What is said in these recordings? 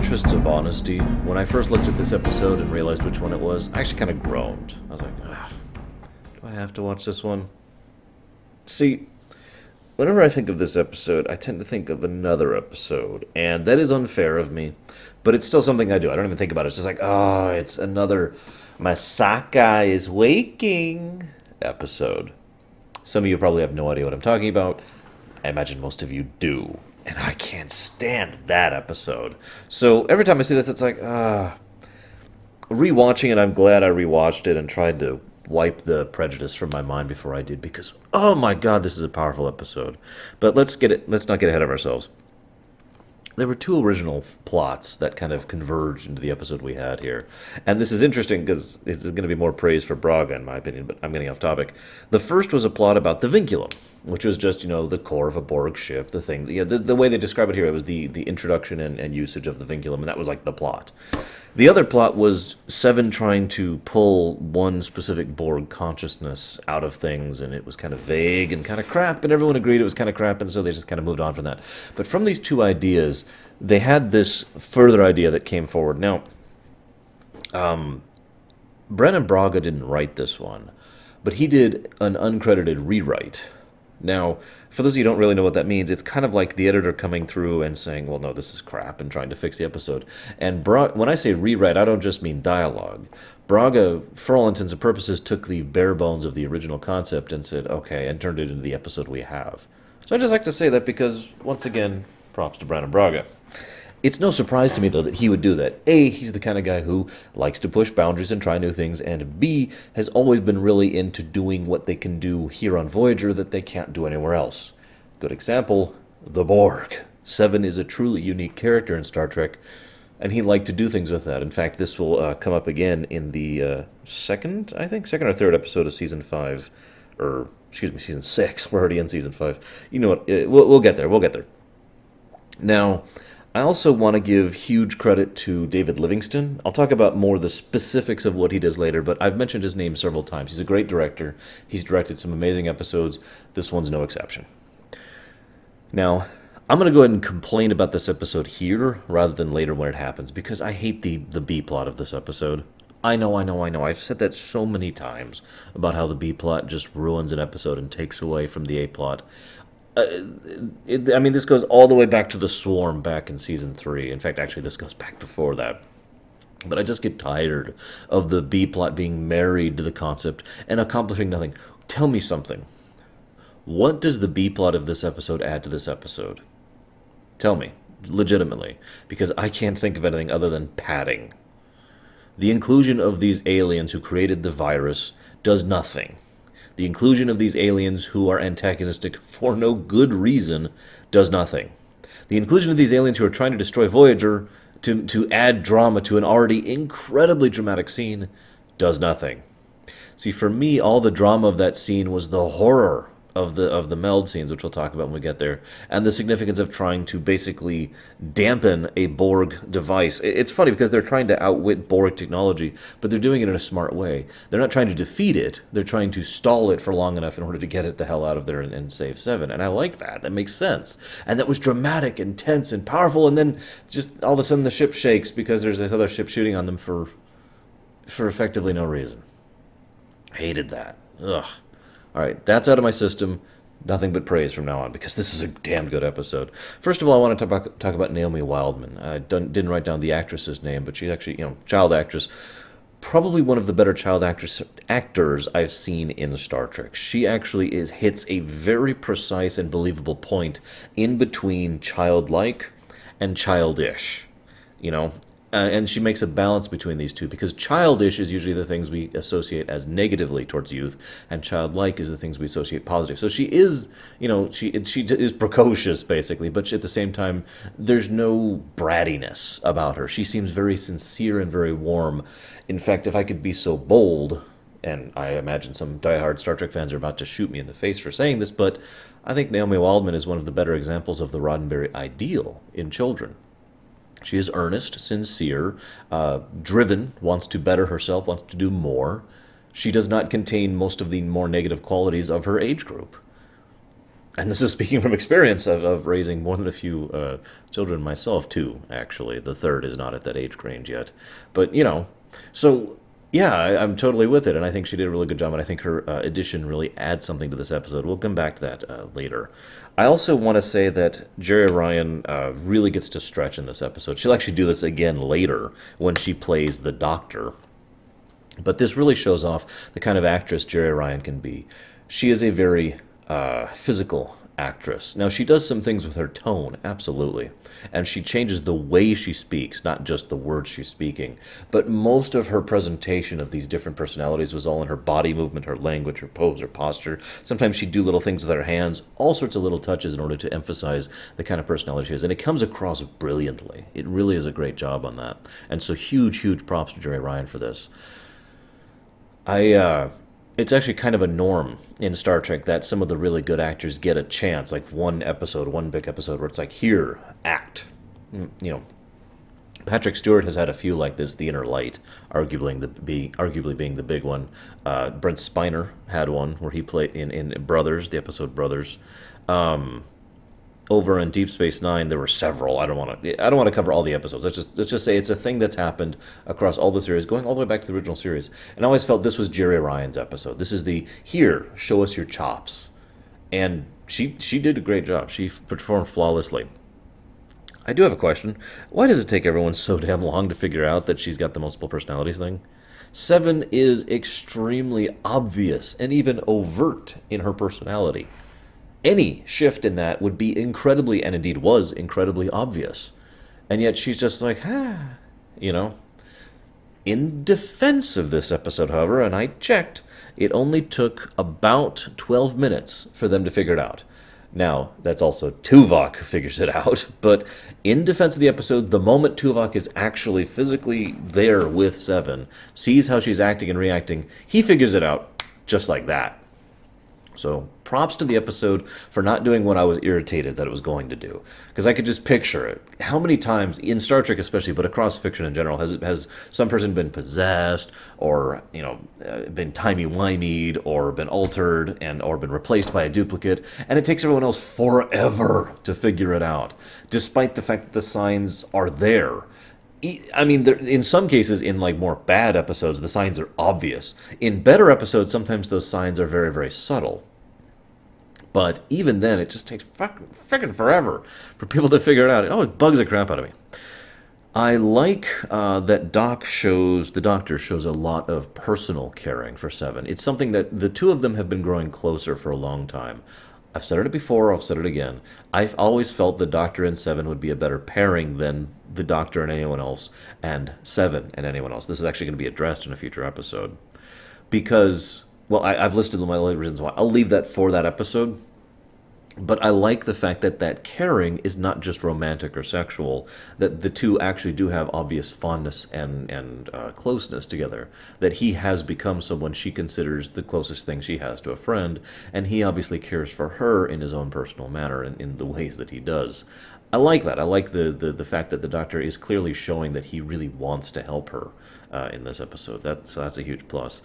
interests of honesty, when I first looked at this episode and realized which one it was, I actually kind of groaned. I was like, ugh, do I have to watch this one? See, whenever I think of this episode, I tend to think of another episode, and that is unfair of me, but it's still something I do. I don't even think about it. It's just like, oh, it's another Masaka is waking episode. Some of you probably have no idea what I'm talking about. I imagine most of you do. And I can't stand that episode. So every time I see this, it's like, rewatching it, I'm glad I rewatched it and tried to wipe the prejudice from my mind before I did, because, oh my god, this is a powerful episode. But let's not get ahead of ourselves. There were two original plots that kind of converged into the episode we had here. And this is interesting because it's going to be more praise for Braga, in my opinion, but I'm getting off topic. The first was a plot about the vinculum, which was just, the core of a Borg ship, the thing. The way they describe it here, it was the introduction and usage of the vinculum, and that was like the plot. The other plot was Seven trying to pull one specific Borg consciousness out of things, and it was kind of vague and kind of crap, and everyone agreed it was kind of crap, and so they just kind of moved on from that. But from these two ideas, they had this further idea that came forward. Now, Brennan Braga didn't write this one, but he did an uncredited rewrite. Now, for those of you who don't really know what that means, it's kind of like the editor coming through and saying, well, no, this is crap, and trying to fix the episode. And when I say rewrite, I don't just mean dialogue. Braga, for all intents and purposes, took the bare bones of the original concept and said, okay, and turned it into the episode we have. So I just like to say that because, once again, props to Brandon Braga. It's no surprise to me, though, that he would do that. A, he's the kind of guy who likes to push boundaries and try new things, and B, has always been really into doing what they can do here on Voyager that they can't do anywhere else. Good example, the Borg. Seven is a truly unique character in Star Trek, and he liked to do things with that. In fact, this will come up again in the second or third episode of Season 5, or, Season 6. We're already in Season 5. You know what, we'll get there. Now, I also want to give huge credit to David Livingstone. I'll talk about more the specifics of what he does later, but I've mentioned his name several times. He's a great director. He's directed some amazing episodes. This one's no exception. Now, I'm going to go ahead and complain about this episode here rather than later when it happens, because I hate the B-plot of this episode. I know. I've said that so many times about how the B-plot just ruins an episode and takes away from the A-plot. This goes all the way back to the Swarm back in Season 3. In fact, actually, this goes back before that. But I just get tired of the B-plot being married to the concept and accomplishing nothing. Tell me something. What does the B-plot of this episode add to this episode? Tell me, legitimately, because I can't think of anything other than padding. The inclusion of these aliens who created the virus does nothing. The inclusion of these aliens who are antagonistic for no good reason does nothing. The inclusion of these aliens who are trying to destroy Voyager to add drama to an already incredibly dramatic scene does nothing. See, for me, all the drama of that scene was the horror of the meld scenes, which we'll talk about when we get there, and the significance of trying to basically dampen a Borg device. It's funny because they're trying to outwit Borg technology, but they're doing it in a smart way. They're not trying to defeat it, they're trying to stall it for long enough in order to get it the hell out of there and save Seven. And I like that. That makes sense. And that was dramatic, intense, and powerful, and then just all of a sudden the ship shakes because there's this other ship shooting on them for effectively no reason. Hated that. Ugh. All right, that's out of my system. Nothing but praise from now on, because this is a damn good episode. First of all, I want to talk about Naomi Wildman. I didn't write down the actress's name, but she's actually, child actress. Probably one of the better child actors I've seen in Star Trek. She actually hits a very precise and believable point in between childlike and childish. And she makes a balance between these two, because childish is usually the things we associate as negatively towards youth, and childlike is the things we associate positive. So she is, she is precocious, basically, but at the same time, there's no brattiness about her. She seems very sincere and very warm. In fact, if I could be so bold, and I imagine some diehard Star Trek fans are about to shoot me in the face for saying this, but I think Naomi Wildman is one of the better examples of the Roddenberry ideal in children. She is earnest, sincere, driven, wants to better herself, wants to do more. She does not contain most of the more negative qualities of her age group. And this is speaking from experience of raising more than a few children myself, too, actually. The third is not at that age range yet. But, so, yeah, I'm totally with it, and I think she did a really good job, and I think her addition really adds something to this episode. We'll come back to that later. I also want to say that Jerry Ryan really gets to stretch in this episode. She'll actually do this again later when she plays the Doctor. But this really shows off the kind of actress Jerry Ryan can be. She is a very physical actress. Now, she does some things with her tone, absolutely. And she changes the way she speaks, not just the words she's speaking. But most of her presentation of these different personalities was all in her body movement, her language, her pose, her posture. Sometimes she'd do little things with her hands, all sorts of little touches in order to emphasize the kind of personality she is. And it comes across brilliantly. It really is a great job on that. And so huge, huge props to Jerry Ryan for this. It's actually kind of a norm in Star Trek that some of the really good actors get a chance, like one big episode, where it's like, here, act. Patrick Stewart has had a few like this, The Inner Light, arguably being the big one. Brent Spiner had one where he played in Brothers, the episode Brothers. Over in Deep Space Nine, there were several. I don't want to cover all the episodes. Let's just say it's a thing that's happened across all the series, going all the way back to the original series. And I always felt this was Jerry Ryan's episode. This is the here, show us your chops, and she did a great job. She performed flawlessly. I do have a question. Why does it take everyone so damn long to figure out that she's got the multiple personalities thing? Seven is extremely obvious and even overt in her personality. Any shift in that would be incredibly, and indeed was incredibly obvious. And yet she's just like, In defense of this episode, however, and I checked, it only took about 12 minutes for them to figure it out. Now, that's also Tuvok who figures it out, but in defense of the episode, the moment Tuvok is actually physically there with Seven, sees how she's acting and reacting, he figures it out just like that. So props to the episode for not doing what I was irritated that it was going to do. Because I could just picture it. How many times, in Star Trek especially, but across fiction in general, has some person been possessed, or been timey-wimeyed, or been altered, or been replaced by a duplicate, and it takes everyone else forever to figure it out, despite the fact that the signs are there. I mean, in some cases, in like more bad episodes, the signs are obvious. In better episodes, sometimes those signs are very, very subtle. But even then, it just takes freaking forever for people to figure it out. It bugs the crap out of me. I like that the Doctor shows a lot of personal caring for Seven. It's something that the two of them have been growing closer for a long time. I've said it before, I'll say it again. I've always felt the Doctor and Seven would be a better pairing than the Doctor and anyone else, and Seven and anyone else. This is actually going to be addressed in a future episode. Because, well, I've listed my reasons why. I'll leave that for that episode. But I like the fact that caring is not just romantic or sexual, that the two actually do have obvious fondness and closeness together, that he has become someone she considers the closest thing she has to a friend, and he obviously cares for her in his own personal manner and in the ways that he does. I like that. I like the fact that the Doctor is clearly showing that he really wants to help her in this episode. That's a huge plus.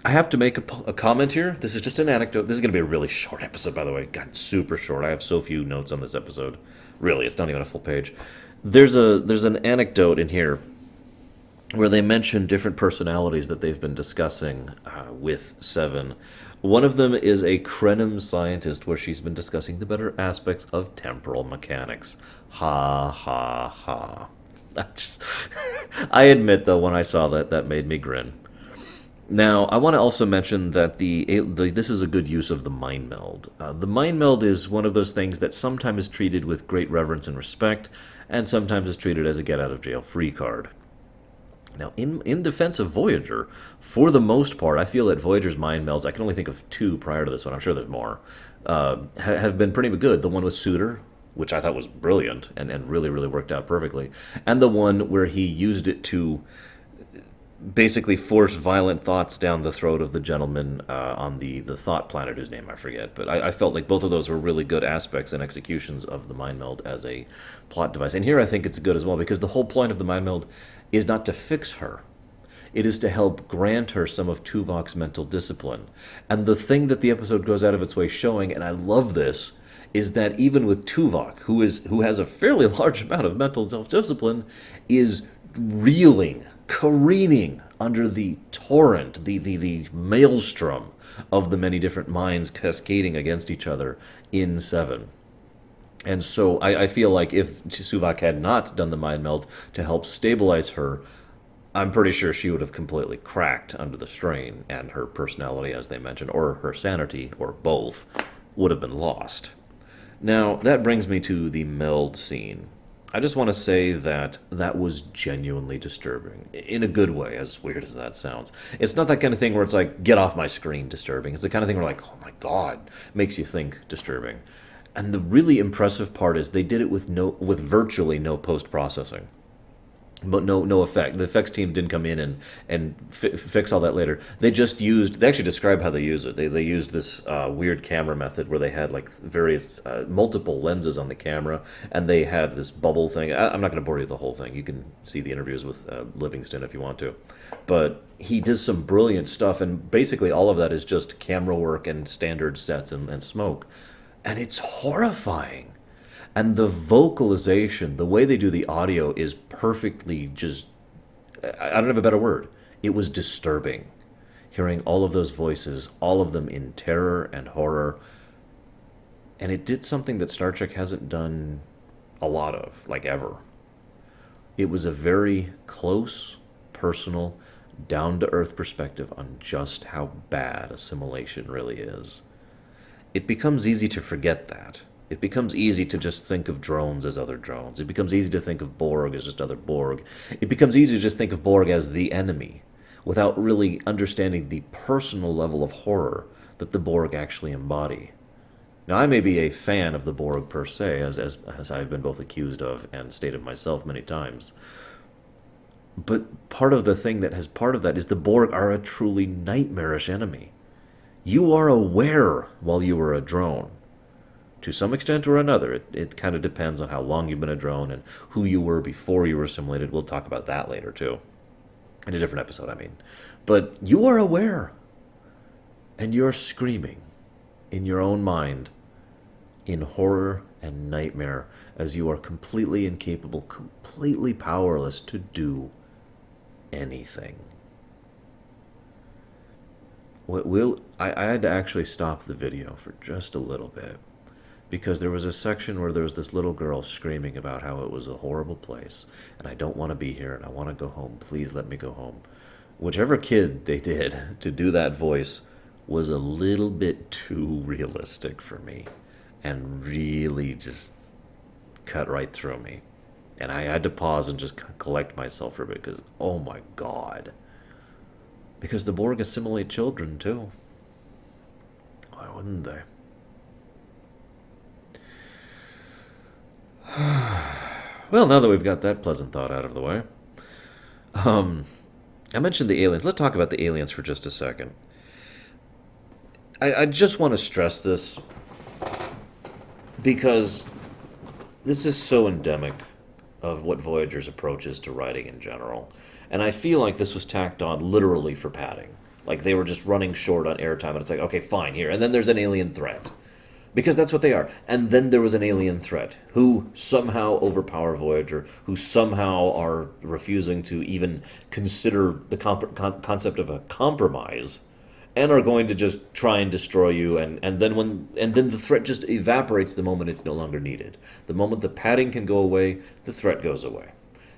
I have to make a comment here. This is just an anecdote. This is going to be a really short episode, by the way. God, super short. I have so few notes on this episode. Really, it's not even a full page. There's an anecdote in here where they mention different personalities that they've been discussing with Seven. One of them is a Krenim scientist, where she's been discussing the better aspects of temporal mechanics. Ha, ha, ha. I admit, though, when I saw that made me grin. Now, I want to also mention that this is a good use of the mind meld. The mind meld is one of those things that sometimes is treated with great reverence and respect, and sometimes is treated as a get-out-of-jail-free card. Now, in defense of Voyager, for the most part, I feel that Voyager's mind melds, I can only think of two prior to this one, I'm sure there's more, have been pretty good. The one with Suter, which I thought was brilliant, and really, really worked out perfectly, and the one where he used it to basically force violent thoughts down the throat of the gentleman on the thought planet, whose name I forget. But I felt like both of those were really good aspects and executions of the mind meld as a plot device. And here I think it's good as well, because the whole point of the mind meld is not to fix her. It is to help grant her some of Tuvok's mental discipline. And the thing that the episode goes out of its way showing, and I love this, is that even with Tuvok, who has a fairly large amount of mental self-discipline, is reeling, careening under the torrent, the maelstrom of the many different minds cascading against each other in Seven. And so I feel like if Tuvok had not done the mind meld to help stabilize her, I'm pretty sure she would have completely cracked under the strain, and her personality, as they mentioned, or her sanity, or both, would have been lost. Now, that brings me to the meld scene. I just want to say that that was genuinely disturbing, in a good way, as weird as that sounds. It's not that kind of thing where it's like, get off my screen disturbing. It's the kind of thing where like, oh my god, makes you think disturbing. And the really impressive part is they did it with virtually no post-processing. But no effect. The effects team didn't come in and fix all that later. They actually describe how they use it. They used this weird camera method where they had like various multiple lenses on the camera, and they had this bubble thing. I'm not going to bore you with the whole thing. You can see the interviews with Livingstone if you want to. But he does some brilliant stuff, and basically all of that is just camera work and standard sets and smoke. And it's horrifying. And the vocalization, the way they do the audio is perfectly just, I don't have a better word. It was disturbing. Hearing all of those voices, all of them in terror and horror. And it did something that Star Trek hasn't done a lot of, like ever. It was a very close, personal, down-to-earth perspective on just how bad assimilation really is. It becomes easy to forget that. It becomes easy to just think of drones as other drones. It becomes easy to think of Borg as just other Borg. It becomes easy to just think of Borg as the enemy, without really understanding the personal level of horror that the Borg actually embody. Now, I may be a fan of the Borg per se, as I've been both accused of and stated myself many times. But part of the thing that has part of that is the Borg are a truly nightmarish enemy. You are aware while you are a drone. To some extent or another, it kind of depends on how long you've been a drone and who you were before you were assimilated. We'll talk about that later, too. In a different episode, I mean. But you are aware. And you're screaming in your own mind in horror and nightmare as you are completely incapable, completely powerless to do anything. I had to actually stop the video for just a little bit, because there was a section where there was this little girl screaming about how it was a horrible place, and I don't want to be here, and I want to go home. Please let me go home. Whichever kid they did to do that voice was a little bit too realistic for me, and really just cut right through me. And I had to pause and just collect myself for a bit, because, oh my god. Because the Borg assimilate children, too. Why wouldn't they? Well, now that we've got that pleasant thought out of the way, I mentioned the aliens. Let's talk about the aliens for just a second. I just want to stress this, because this is so endemic of what Voyager's approach is to writing in general. And I feel like this was tacked on literally for padding. Like they were just running short on airtime, and it's like, okay, fine, here. And then there's an alien threat. Because that's what they are. And then there was an alien threat who somehow overpower Voyager, who somehow are refusing to even consider the concept of a compromise, and are going to just try and destroy you. And then the threat just evaporates the moment it's no longer needed. The moment the padding can go away, the threat goes away.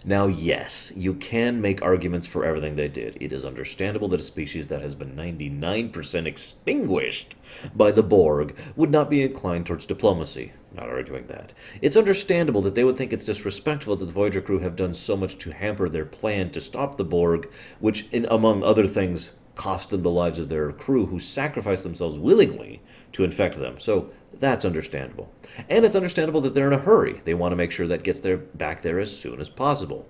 Now, yes, you can make arguments for everything they did. It is understandable that a species that has been 99% extinguished by the Borg would not be inclined towards diplomacy. Not arguing that. It's understandable that they would think it's disrespectful that the Voyager crew have done so much to hamper their plan to stop the Borg, which, among other things, cost them the lives of their crew, who sacrificed themselves willingly to infect them. So that's understandable. And it's understandable that they're in a hurry. They want to make sure that gets back there as soon as possible.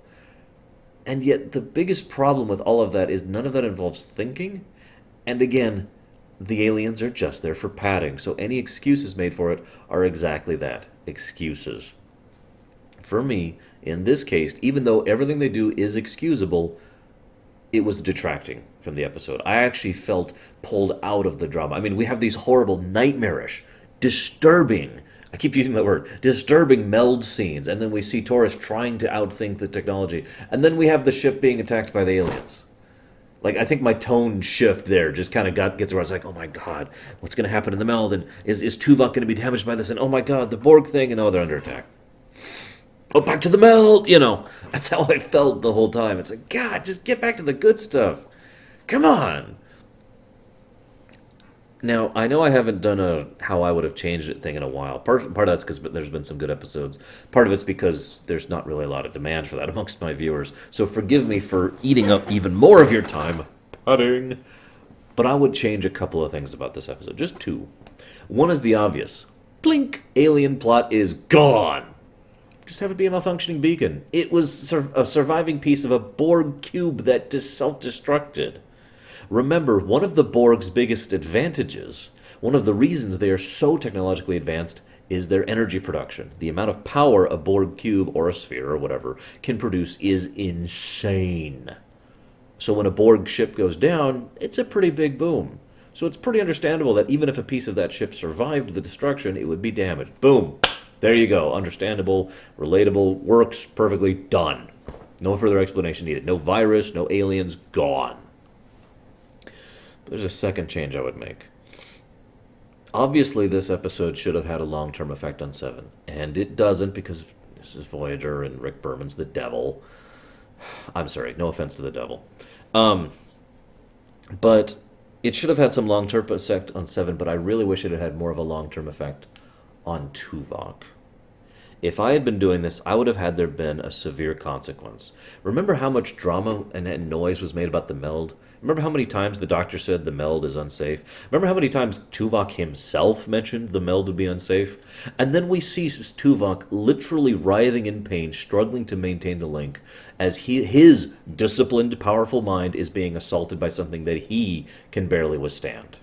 And yet the biggest problem with all of that is none of that involves thinking. And again, the aliens are just there for padding. So any excuses made for it are exactly that, excuses. For me, in this case, even though everything they do is excusable, it was detracting from the episode. I actually felt pulled out of the drama. I mean, we have these horrible, nightmarish, disturbing, I keep using that word, disturbing meld scenes, and then we see Taurus trying to outthink the technology, and then we have the ship being attacked by the aliens. Like, I think my tone shift there just kind of gets where I was like, oh my god, what's going to happen in the meld, and is Tuvok going to be damaged by this, and oh my god, the Borg thing, and oh, they're under attack. Oh, back to the meld, That's how I felt the whole time. It's like, God, just get back to the good stuff. Come on. Now, I know I haven't done a how I would have changed it thing in a while. Part of that's because there's been some good episodes. Part of it's because there's not really a lot of demand for that amongst my viewers. So forgive me for eating up even more of your time. Pudding. But I would change a couple of things about this episode. Just two. One is the obvious. Blink. Alien plot is gone. Just have it be a malfunctioning beacon. It was a surviving piece of a Borg cube that self-destructed. Remember, one of the Borg's biggest advantages, one of the reasons they are so technologically advanced, is their energy production. The amount of power a Borg cube or a sphere or whatever can produce is insane. So when a Borg ship goes down, it's a pretty big boom. So it's pretty understandable that even if a piece of that ship survived the destruction, it would be damaged. Boom! There you go. Understandable, relatable, works perfectly, done. No further explanation needed. No virus, no aliens, gone. But there's a second change I would make. Obviously, this episode should have had a long-term effect on Seven. And it doesn't because this is Voyager and Rick Berman's the devil. I'm sorry, no offense to the devil. But it should have had some long-term effect on Seven, but I really wish it had had more of a long-term effect on Tuvok. If I had been doing this, I would have had there been a severe consequence. Remember how much drama and noise was made about the meld? Remember how many times the doctor said the meld is unsafe? Remember how many times Tuvok himself mentioned the meld would be unsafe? And then we see Tuvok literally writhing in pain, struggling to maintain the link, as his disciplined, powerful mind is being assaulted by something that he can barely withstand.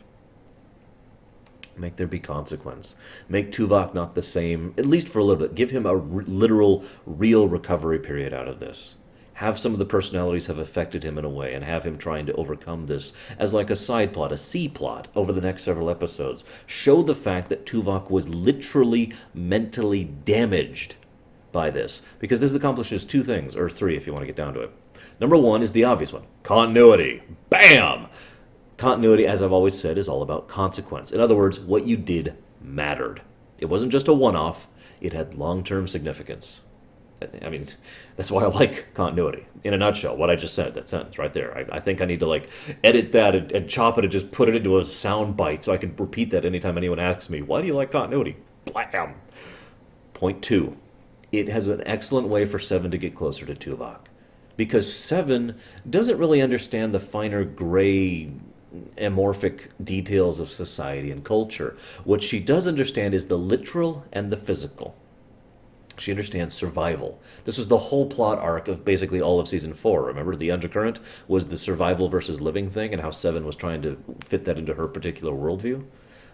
Make there be consequence. Make Tuvok not the same, at least for a little bit. Give him a literal, real recovery period out of this. Have some of the personalities have affected him in a way, and have him trying to overcome this as like a side plot, a C plot, over the next several episodes. Show the fact that Tuvok was literally mentally damaged by this. Because this accomplishes two things, or three if you want to get down to it. Number one is the obvious one. Continuity. Bam! Continuity, as I've always said, is all about consequence. In other words, what you did mattered. It wasn't just a one-off. It had long-term significance. I mean, that's why I like continuity. In a nutshell, what I just said, that sentence right there. I think I need to, edit that and chop it and just put it into a sound bite so I can repeat that anytime anyone asks me, why do you like continuity? Blam! Point two. It has an excellent way for Seven to get closer to Tuvok. Because Seven doesn't really understand the finer gray amorphic details of society and culture. What she does understand is the literal and the physical. She understands survival. This was the whole plot arc of basically all of Season 4. Remember, the undercurrent was the survival versus living thing, and how Seven was trying to fit that into her particular worldview.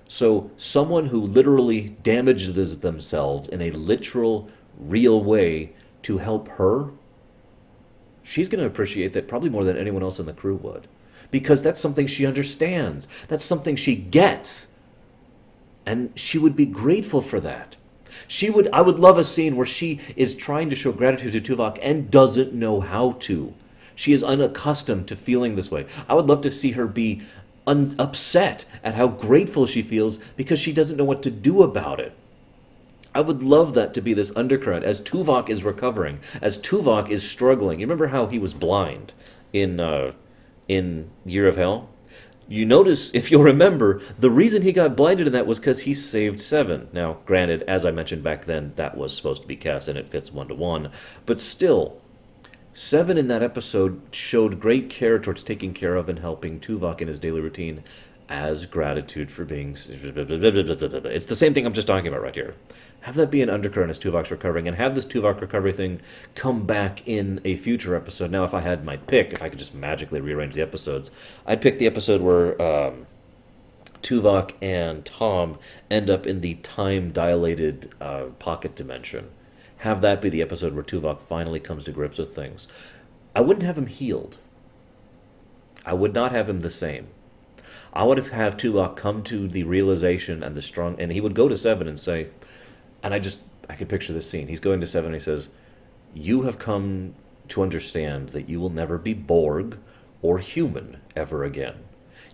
So someone who literally damages themselves in a literal, real way to help her, she's going to appreciate that probably more than anyone else in the crew would. Because that's something she understands. That's something she gets. And she would be grateful for that. I would love a scene where she is trying to show gratitude to Tuvok and doesn't know how to. She is unaccustomed to feeling this way. I would love to see her be upset at how grateful she feels because she doesn't know what to do about it. I would love that to be this undercurrent as Tuvok is recovering, as Tuvok is struggling. You remember how he was blind in Year of Hell? You notice, if you'll remember, the reason he got blinded in that was because he saved Seven. Now, granted, as I mentioned back then, that was supposed to be Cass, and it fits 1-to-1. But still, Seven in that episode showed great care towards taking care of and helping Tuvok in his daily routine as gratitude for being... It's the same thing I'm just talking about right here. Have that be an undercurrent as Tuvok's recovering, and have this Tuvok recovery thing come back in a future episode. Now, if I had my pick, if I could just magically rearrange the episodes, I'd pick the episode where Tuvok and Tom end up in the time-dilated pocket dimension. Have that be the episode where Tuvok finally comes to grips with things. I wouldn't have him healed. I would not have him the same. I would have Tuvok come to the realization and and he would go to Seven and say, and I can picture this scene. He's going to Seven and he says, "You have come to understand that you will never be Borg or human ever again.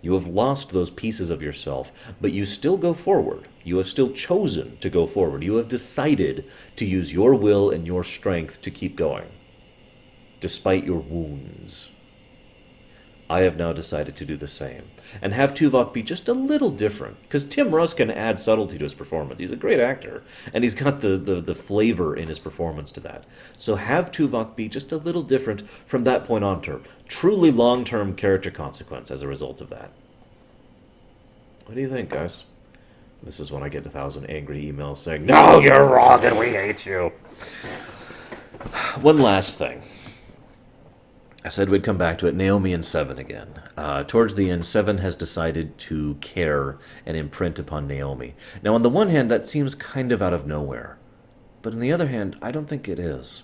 You have lost those pieces of yourself, but you still go forward. You have still chosen to go forward. You have decided to use your will and your strength to keep going, despite your wounds. I have now decided to do the same." And have Tuvok be just a little different. Because Tim Russ can add subtlety to his performance. He's a great actor. And he's got the flavor in his performance to that. So have Tuvok be just a little different from that point on to truly long-term character consequence as a result of that. What do you think, guys? This is when I get 1,000 angry emails saying, "No, you're wrong and we hate you." One last thing. I said we'd come back to it. Naomi and Seven again. Towards the end, Seven has decided to care and imprint upon Naomi. Now, on the one hand, that seems kind of out of nowhere. But on the other hand, I don't think it is.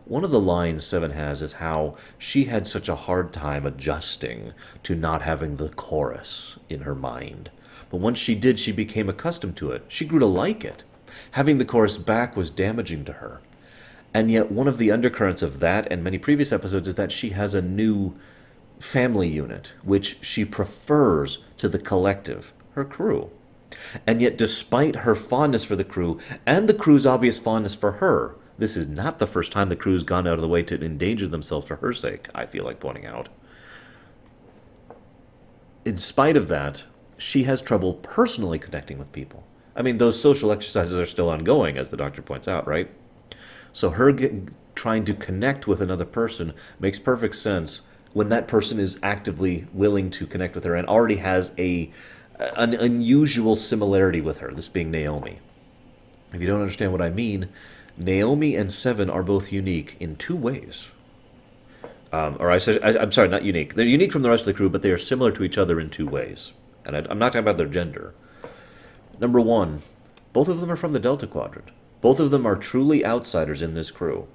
One of the lines Seven has is how she had such a hard time adjusting to not having the chorus in her mind. But once she did, she became accustomed to it. She grew to like it. Having the chorus back was damaging to her. And yet one of the undercurrents of that and many previous episodes is that she has a new family unit, which she prefers to the collective, her crew. And yet despite her fondness for the crew, and the crew's obvious fondness for her, this is not the first time the crew's gone out of the way to endanger themselves for her sake, I feel like pointing out. In spite of that, she has trouble personally connecting with people. I mean, those social exercises are still ongoing, as the Doctor points out, right? So her trying to connect with another person makes perfect sense when that person is actively willing to connect with her and already has an unusual similarity with her, this being Naomi. If you don't understand what I mean, Naomi and Seven are both unique in two ways. I'm sorry, not unique. They're unique from the rest of the crew, but they are similar to each other in two ways. And I'm not talking about their gender. Number one, both of them are from the Delta Quadrant. Both of them are truly outsiders in this crew.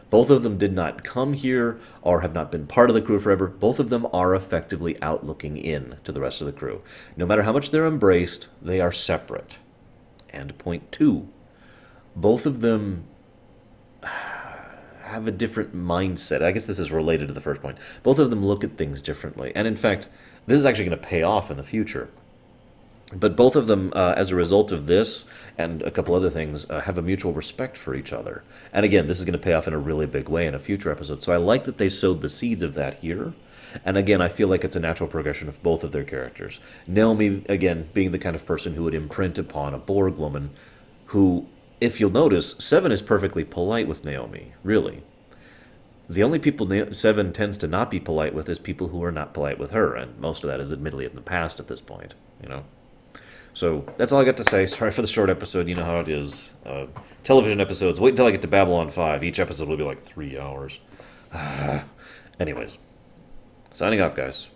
Both of them did not come here or have not been part of the crew forever. Both of them are effectively out looking in to the rest of the crew. No matter how much they're embraced, they are separate. And point two, both of them have a different mindset. I guess this is related to the first point. Both of them look at things differently. And in fact, this is actually going to pay off in the future. But both of them, as a result of this and a couple other things, have a mutual respect for each other. And again, this is going to pay off in a really big way in a future episode. So I like that they sowed the seeds of that here. And again, I feel like it's a natural progression of both of their characters. Naomi, again, being the kind of person who would imprint upon a Borg woman who, if you'll notice, Seven is perfectly polite with Naomi, really. The only people Seven tends to not be polite with is people who are not polite with her. And most of that is admittedly in the past at this point, you know. So that's all I got to say. Sorry for the short episode. You know how it is. Television episodes. Wait until I get to Babylon 5. Each episode will be like 3 hours. Anyways. Signing off, guys.